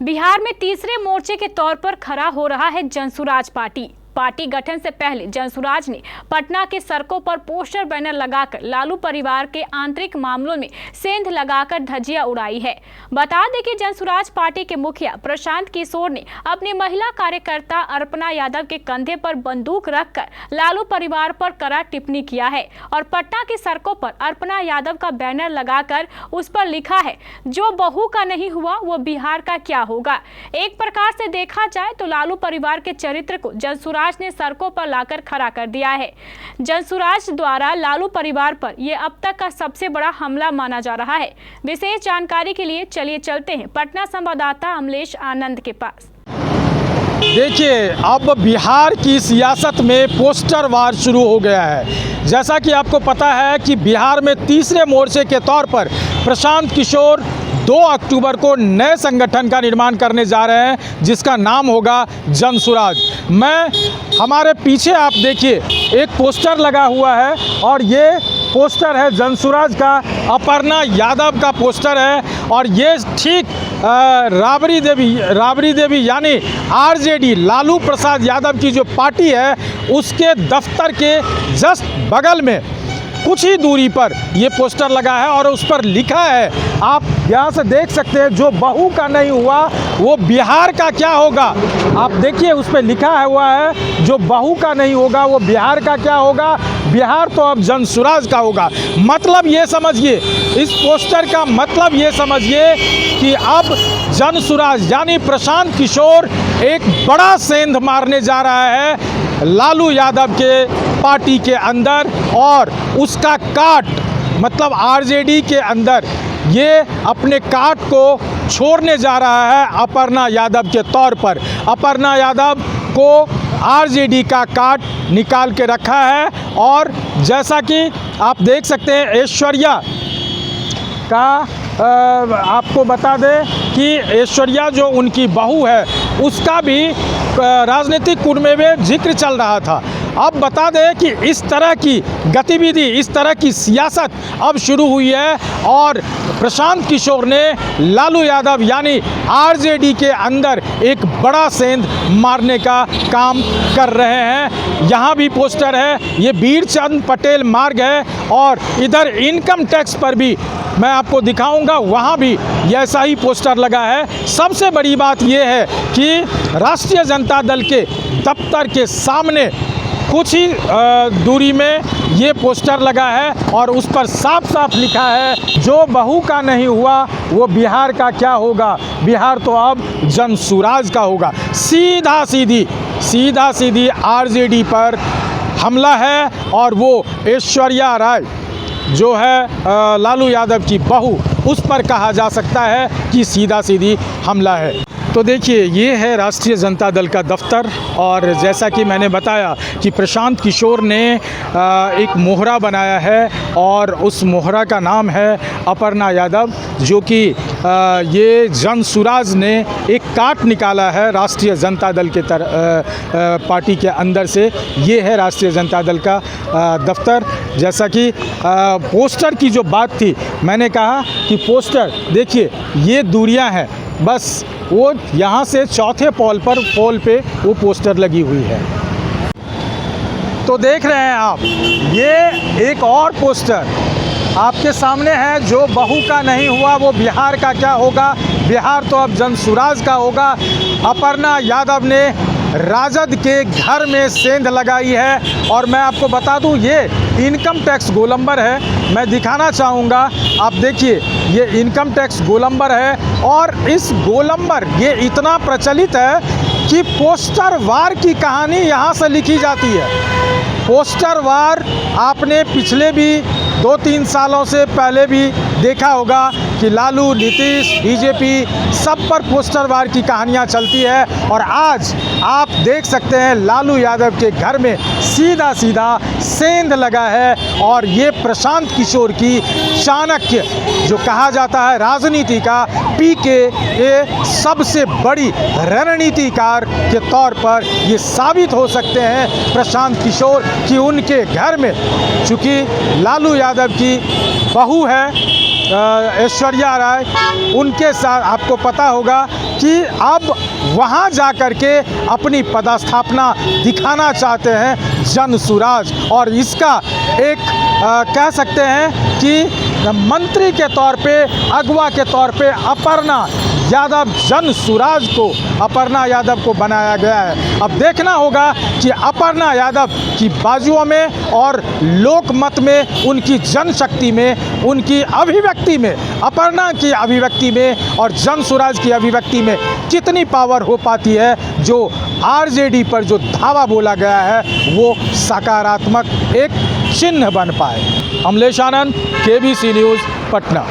बिहार में तीसरे मोर्चे के तौर पर खड़ा हो रहा है जनसुराज पार्टी गठन से पहले जनसुराज ने पटना के सड़कों पर पोस्टर बैनर लगाकर लालू परिवार के आंतरिक मामलों में सेंध लगाकर धज्जियां उड़ाई है। बता दें कि जनसुराज पार्टी के मुखिया प्रशांत किशोर ने अपनी महिला कार्यकर्ता अर्पणा यादव के कंधे पर बंदूक रखकर लालू परिवार पर कड़ा टिप्पणी किया है और पटना की सड़कों पर अर्पणा यादव का बैनर लगाकर उस पर लिखा है, जो बहू का नहीं हुआ वो बिहार का क्या होगा। एक प्रकार से देखा जाए तो लालू परिवार के चरित्र को जनसुराज ने सड़कों पर लाकर खड़ा कर दिया है। जनसुराज द्वारा लालू परिवार पर यह अब तक का सबसे बड़ा हमला माना जा रहा है। विशेष जानकारी के लिए चलिए चलते हैं पटना संवाददाता अमलेश आनंद के पास। देखिए, अब बिहार की सियासत में पोस्टर वार शुरू हो गया है। जैसा कि आपको पता है कि बिहार में तीसरे मोर्चे के तौर पर प्रशांत किशोर 2 अक्टूबर को नए संगठन का निर्माण करने जा रहे हैं, जिसका नाम होगा जनसुराज। हमारे पीछे आप देखिए एक पोस्टर लगा हुआ है और ये पोस्टर है जनसुराज का, अपर्णा यादव का पोस्टर है और ये ठीक राबड़ी देवी यानी आरजेडी लालू प्रसाद यादव की जो पार्टी है उसके दफ्तर के जस्ट बगल में कुछ ही दूरी पर ये पोस्टर लगा है और उस पर लिखा है, आप यहाँ से देख सकते हैं, जो बहू का नहीं हुआ वो बिहार का क्या होगा। आप देखिए उस पर लिखा हुआ है, जो बहू का नहीं होगा वो बिहार का क्या होगा। बिहार तो अब जनसुराज का होगा। मतलब ये समझिए, इस पोस्टर का मतलब ये समझिए कि अब जनसुराज यानी प्रशांत किशोर एक बड़ा सेंध मारने जा रहा है लालू यादव के पार्टी के अंदर और उसका काट मतलब आरजेडी के अंदर ये अपने काट को छोड़ने जा रहा है अपर्णा यादव के तौर पर। अपर्णा यादव को आरजेडी का काट निकाल के रखा है और जैसा कि आप देख सकते हैं ऐश्वर्या का आपको बता दें कि ऐश्वर्या जो उनकी बहू है उसका भी राजनीतिक कुंड में जिक्र चल रहा था। अब बता दें कि इस तरह की गतिविधि, इस तरह की सियासत अब शुरू हुई है और प्रशांत किशोर ने लालू यादव यानी आरजेडी के अंदर एक बड़ा सेंध मारने का काम कर रहे हैं। यहाँ भी पोस्टर है, ये वीरचंद पटेल मार्ग है और इधर इनकम टैक्स पर भी मैं आपको दिखाऊंगा, वहाँ भी ऐसा ही पोस्टर लगा है। सबसे बड़ी बात यह है कि राष्ट्रीय जनता दल के दफ्तर के सामने कुछ ही दूरी में ये पोस्टर लगा है और उस पर साफ साफ लिखा है, जो बहू का नहीं हुआ वो बिहार का क्या होगा। बिहार तो अब जनसुराज का होगा। सीधा सीधी आरजेडी पर हमला है और वो ऐश्वर्या राय जो है लालू यादव की बहू, उस पर कहा जा सकता है कि सीधा सीधी हमला है। तो देखिए, ये है राष्ट्रीय जनता दल का दफ्तर और जैसा कि मैंने बताया कि प्रशांत किशोर ने एक मोहरा बनाया है और उस मोहरा का नाम है अपर्णा यादव, जो कि ये जनसुराज ने एक काट निकाला है राष्ट्रीय जनता दल के पार्टी के अंदर से। ये है राष्ट्रीय जनता दल का दफ्तर। जैसा कि पोस्टर की जो बात थी, मैंने कहा कि पोस्टर देखिए ये दूरियां हैं, बस वो यहाँ से चौथे पोल पे वो पोस्टर लगी हुई है। तो देख रहे हैं आप, ये एक और पोस्टर आपके सामने है, जो बहू का नहीं हुआ वो बिहार का क्या होगा। बिहार तो अब जनसुराज का होगा। अपर्णा यादव ने राजद के घर में सेंध लगाई है और मैं आपको बता दूं, ये इनकम टैक्स गोलंबर है। मैं दिखाना चाहूँगा, आप देखिए ये इनकम टैक्स गोलंबर है और इस गोलंबर ये इतना प्रचलित है कि पोस्टर वार की कहानी यहाँ से लिखी जाती है। पोस्टर वार आपने पिछले भी 2-3 सालों से पहले भी देखा होगा कि लालू, नीतीश, बीजेपी सब पर पोस्टर वार की कहानियां चलती है और आज आप देख सकते हैं लालू यादव के घर में सीधा सेंध लगा है और ये प्रशांत किशोर की चाणक्य जो कहा जाता है राजनीति का पीके, ये सबसे बड़ी रणनीतिकार के तौर पर ये साबित हो सकते हैं प्रशांत किशोर कि उनके घर में चूँकि लालू यादव की बहू है ऐश्वर्या राय, उनके साथ आपको पता होगा कि अब वहाँ जा कर के अपनी पदस्थापना दिखाना चाहते हैं जनसुराज, और इसका एक कह सकते हैं कि मंत्री के तौर पे, अगवा के तौर पे अपर्णा यादव, जनसुराज को, अपर्णा यादव को बनाया गया है। अब देखना होगा कि अपर्णा यादव की बाजुओं में और लोकमत में, उनकी जनशक्ति में, उनकी अभिव्यक्ति में, अपर्णा की अभिव्यक्ति में और जनसुराज की अभिव्यक्ति में कितनी पावर हो पाती है। जो आरजेडी पर जो धावा बोला गया है वो सकारात्मक एक चिन्ह बन पाए। अमलेश आनंद, केबीसी न्यूज़, पटना।